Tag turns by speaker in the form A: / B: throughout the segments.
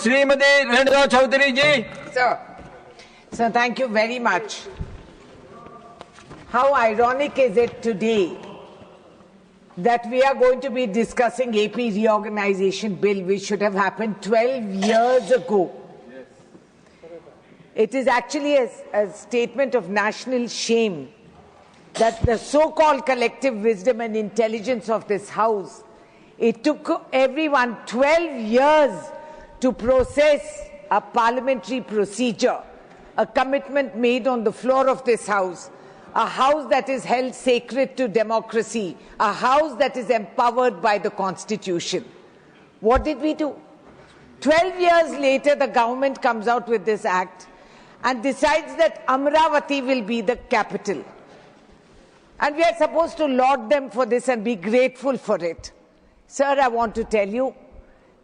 A: Srimati Renuka Chowdary ji.
B: Sir, thank you very much. How ironic is it today that we are going to be discussing AP reorganization bill, which should have happened 12 years ago. It is actually a statement of national shame that the so-called collective wisdom and intelligence of this House, it took everyone 12 years to process a parliamentary procedure, a commitment made on the floor of this House, a House that is held sacred to democracy, a House that is empowered by the Constitution. What did we do? 12 years later, the government comes out with this act and decides that Amaravati will be the capital. And we are supposed to laud them for this and be grateful for it. Sir, I want to tell you,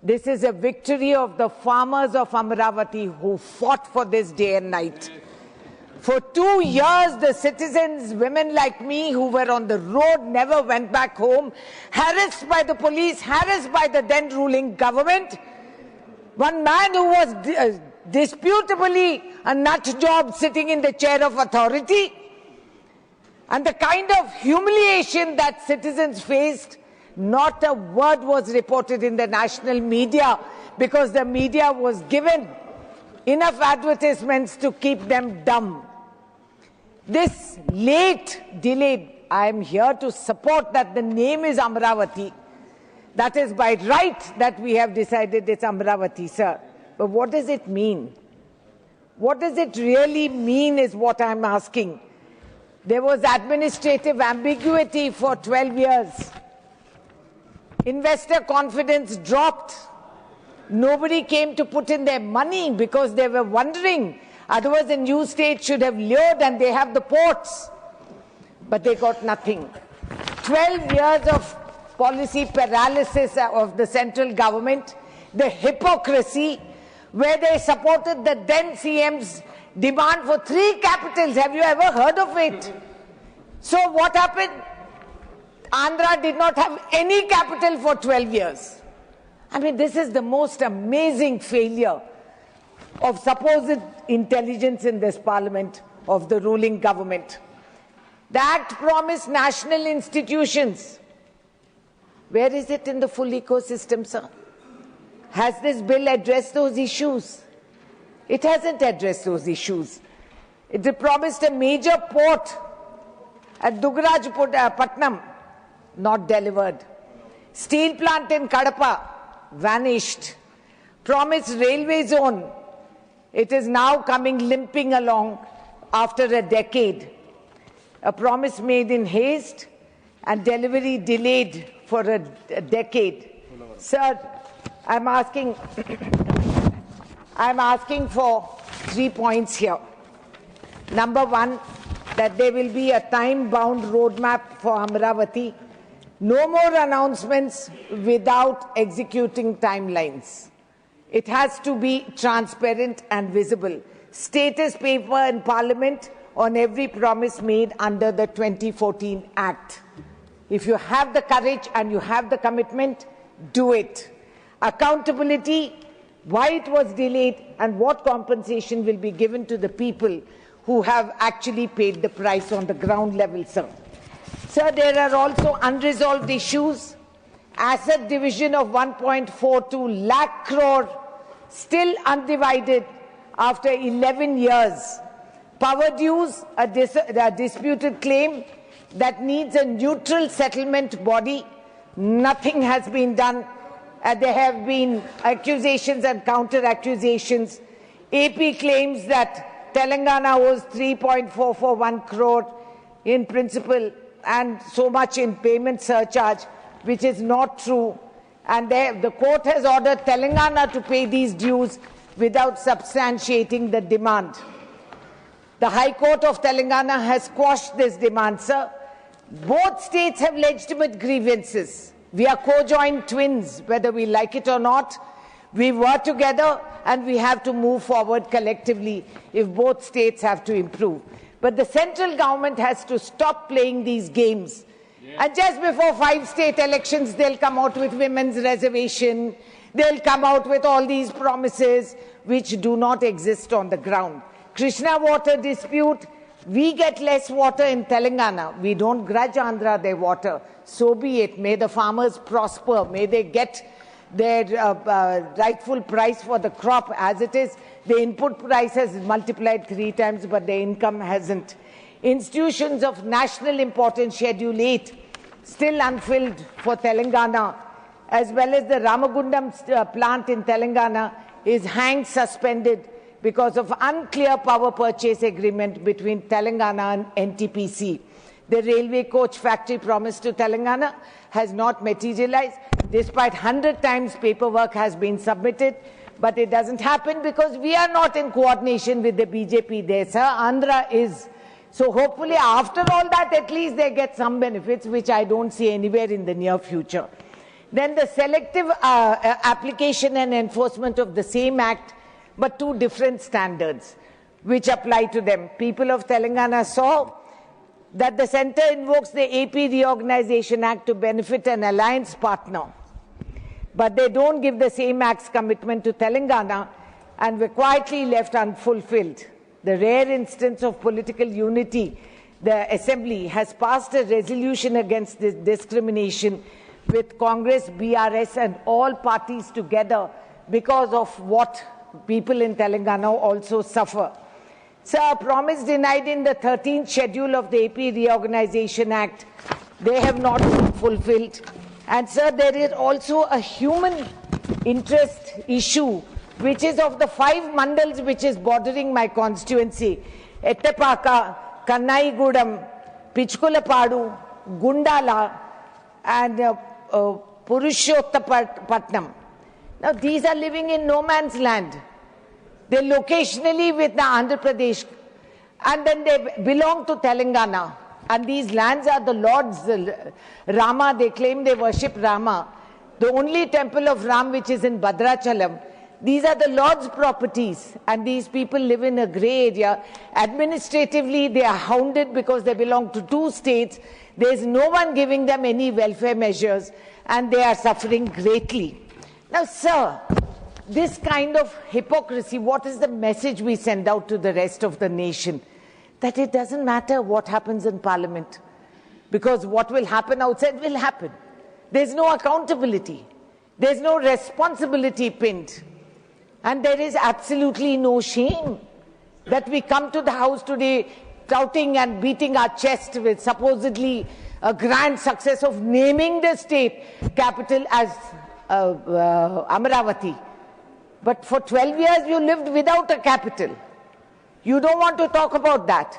B: this is a victory of the farmers of Amaravati who fought for this day and night. For 2 years, the citizens, women like me who were on the road, never went back home, harassed by the police, harassed by the then ruling government. One man who was disputably a nut job sitting in the chair of authority. And the kind of humiliation that citizens faced, not a word was reported in the national media because the media was given enough advertisements to keep them dumb. This late, delayed, I am here to support that the name is Amaravati. That is by right that we have decided it's Amaravati, sir. But what does it mean? What does it really mean is what I'm asking. There was administrative ambiguity for 12 years. Investor confidence dropped. Nobody came to put in their money because they were wondering. Otherwise, a new state should have lured and they have the ports. But they got nothing. 12 years of policy paralysis of the central government, the hypocrisy, where they supported the then CM's demand for 3 capitals. Have you ever heard of it? So what happened? Andhra did not have any capital for 12 years. I mean, this is the most amazing failure of supposed intelligence in this parliament of the ruling government. The act promised national institutions. Where is it in the full ecosystem, sir? Has this bill addressed those issues? It hasn't addressed those issues. It promised a major port at Dugrajpatnam, not delivered. Steel plant in Kadapa, vanished. Promised railway zone. It is now coming limping along after a decade. A promise made in haste and delivery delayed for a decade. Sir, I'm asking for 3 points here. Number one, that there will be a time-bound roadmap for Amaravati. No more announcements without executing timelines. It has to be transparent and visible. Status paper in Parliament on every promise made under the 2014 Act. If you have the courage and you have the commitment, do it. Accountability, why it was delayed and what compensation will be given to the people who have actually paid the price on the ground level, sir. Sir, there are also unresolved issues. Asset division of 1.42 lakh crore, still undivided after 11 years. Power dues, a disputed claim that needs a neutral settlement body. Nothing has been done. There have been accusations and counter-accusations. AP claims that Telangana owes 3.441 crore in principal and so much in payment surcharge, which is not true. And the court has ordered Telangana to pay these dues without substantiating the demand. The High Court of Telangana has quashed this demand, sir. Both states have legitimate grievances. We are co-joined twins, whether we like it or not. We work together and we have to move forward collectively if both states have to improve. But the central government has to stop playing these games. And just before 5 state elections, they'll come out with women's reservation. They'll come out with all these promises which do not exist on the ground. Krishna water dispute, we get less water in Telangana. We don't grudge Andhra their water. So be it. May the farmers prosper. May they get their rightful price for the crop. As it is, the input price has multiplied 3 times, but the income hasn't. Institutions of national importance, Schedule 8, still unfilled for Telangana, as well as the Ramagundam plant in Telangana is hanged suspended because of unclear power purchase agreement between Telangana and NTPC. The railway coach factory promised to Telangana has not materialized, despite 100 times paperwork has been submitted, but it doesn't happen because we are not in coordination with the BJP there, sir. Andhra is. So hopefully after all that, at least they get some benefits, which I don't see anywhere in the near future. Then the selective application and enforcement of the same act, but 2 different standards which apply to them. People of Telangana saw that the centre invokes the AP Reorganisation Act to benefit an alliance partner, but they don't give the same act's commitment to Telangana and were quietly left unfulfilled. The rare instance of political unity, the Assembly has passed a resolution against this discrimination with Congress, BRS and all parties together because of what people in Telangana also suffer. Sir, promise denied in the 13th schedule of the AP Reorganisation Act, they have not been fulfilled. And sir, there is also a human interest issue, which is of the 5 mandals which is bordering my constituency: Ettapaka, Kannaigudam, Pichkulapadu, Gundala, and Purushottapatnam. Now, these are living in no man's land. They're locationally with the Andhra Pradesh, and then they belong to Telangana. And these lands are the Lord's. Rama, they claim they worship Rama. The only temple of Ram which is in Bhadrachalam. These are the Lord's properties, and these people live in a grey area. Administratively, they are hounded because they belong to 2 states. There is no one giving them any welfare measures, and they are suffering greatly. Now, sir, this kind of hypocrisy, what is the message we send out to the rest of the nation? That it doesn't matter what happens in Parliament, because what will happen outside will happen. There's no accountability. There's no responsibility pinned. And there is absolutely no shame that we come to the House today touting and beating our chest with supposedly a grand success of naming the state capital as Amaravati. But for 12 years you lived without a capital. You don't want to talk about that.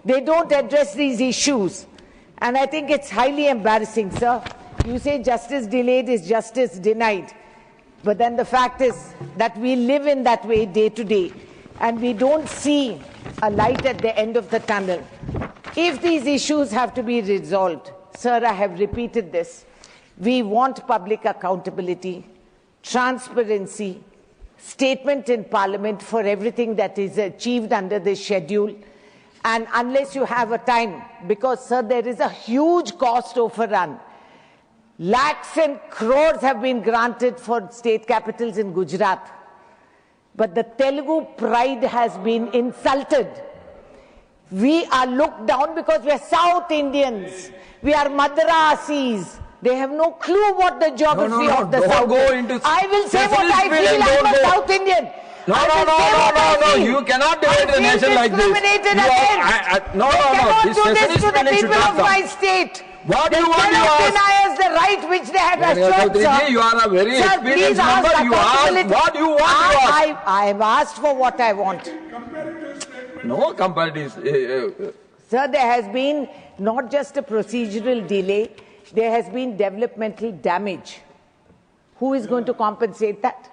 B: They don't address these issues. And I think it's highly embarrassing, sir. You say justice delayed is justice denied. But then the fact is that we live in that way day to day, and we don't see a light at the end of the tunnel. If these issues have to be resolved, sir, I have repeated this, we want public accountability, transparency, statement in Parliament for everything that is achieved under this schedule. And unless you have a time, because, sir, there is a huge cost overrun. Lakhs and crores have been granted for state capitals in Gujarat. But the Telugu pride has been insulted. We are looked down because we are South Indians. We are Madrasis. They have no clue what the geography of the South is. I will say what I feel. I'm a South Indian.
A: No. You cannot divide the nation like this. No.
B: This do this to the people of my state.
A: What
B: they
A: you want to ask?
B: Deny us the right which they have assured, sir.
A: You are a very experienced member. You ask what you want to ask.
B: I have asked for what I want.
A: No comparatives.
B: Sir, there has been not just a procedural delay, there has been developmental damage. Who is going to compensate that?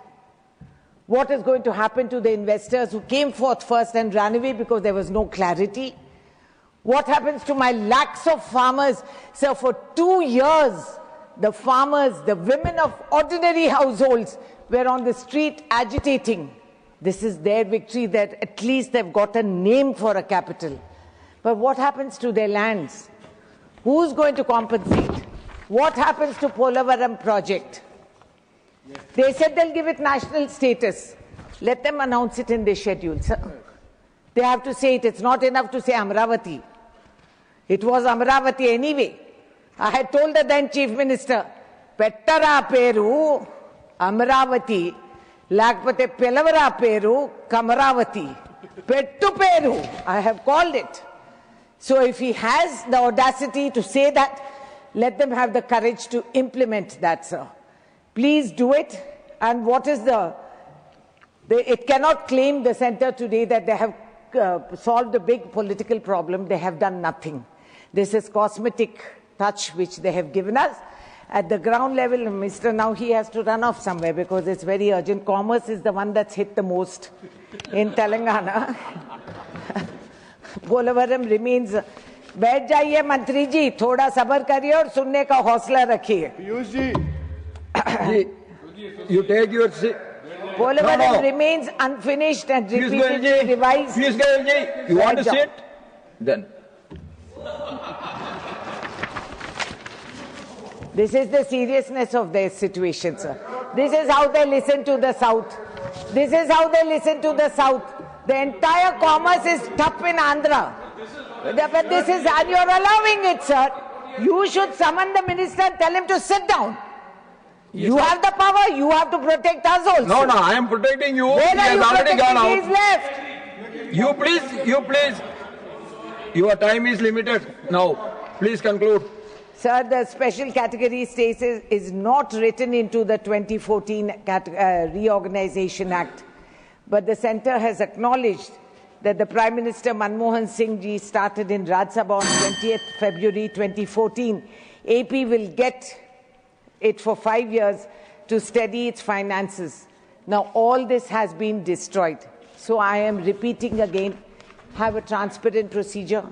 B: What is going to happen to the investors who came forth first and ran away because there was no clarity? What happens to my lakhs of farmers? Sir, for 2 years, the farmers, the women of ordinary households were on the street agitating. This is their victory, that at least they've got a name for a capital. But what happens to their lands? Who's going to compensate? What happens to Polavaram project? They said they'll give it national status. Let them announce it in their schedule, sir. They have to say it. It's not enough to say Amaravati. It was Amaravati anyway. I had told the then Chief Minister, Pettara Peru, Amaravati, Lakpate Pelavara Peru, Kamaravati. Pettu Peru, I have called it. So if he has the audacity to say that, let them have the courage to implement that, sir. Please do it. And what is it cannot claim the centre today that they have solved a big political problem. They have done nothing. This is cosmetic touch which they have given us. At the ground level, Mr. Now he has to run off somewhere because it's very urgent. Commerce is the one that's hit the most in Telangana. Polavaram remains. बैठ जाइए मंत्री जी, थोड़ा सब्र करिए और सुनने का हौसला रखिए.
A: Piyush ji, you take your seat.
B: Polavaram remains unfinished and repeatedly revised.
A: Piyush Goyal ji, you want to sit? Then.
B: This is the seriousness of their situation, sir. This is how they listen to the South. This is how they listen to the South. The entire commerce is tough in Andhra. But this is, and you're allowing it, sir. You should summon the minister and tell him to sit down. Yes, you have the power, you have to protect us also.
A: No, I am protecting you.
B: Where
A: he has already gone out.
B: He's left.
A: You please. Your time is limited now. Please conclude.
B: Sir, the special category status is not written into the 2014 Reorganization Act. But the centre has acknowledged that the Prime Minister Manmohan Singh ji started in Rajya Sabha on 20th February 2014. AP will get it for 5 years to steady its finances. Now all this has been destroyed. So I am repeating again, have a transparent procedure,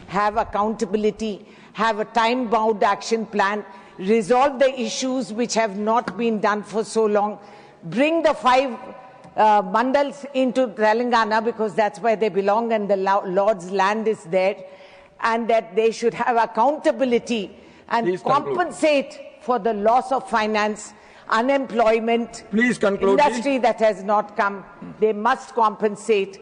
B: have accountability, have a time-bound action plan, resolve the issues which have not been done for so long, bring the 5 mandals into Telangana because that's where they belong and the Lord's land is there, and that they should have accountability and
A: please
B: compensate for the loss of finance, unemployment,
A: please conclude,
B: industry that has not come. They must compensate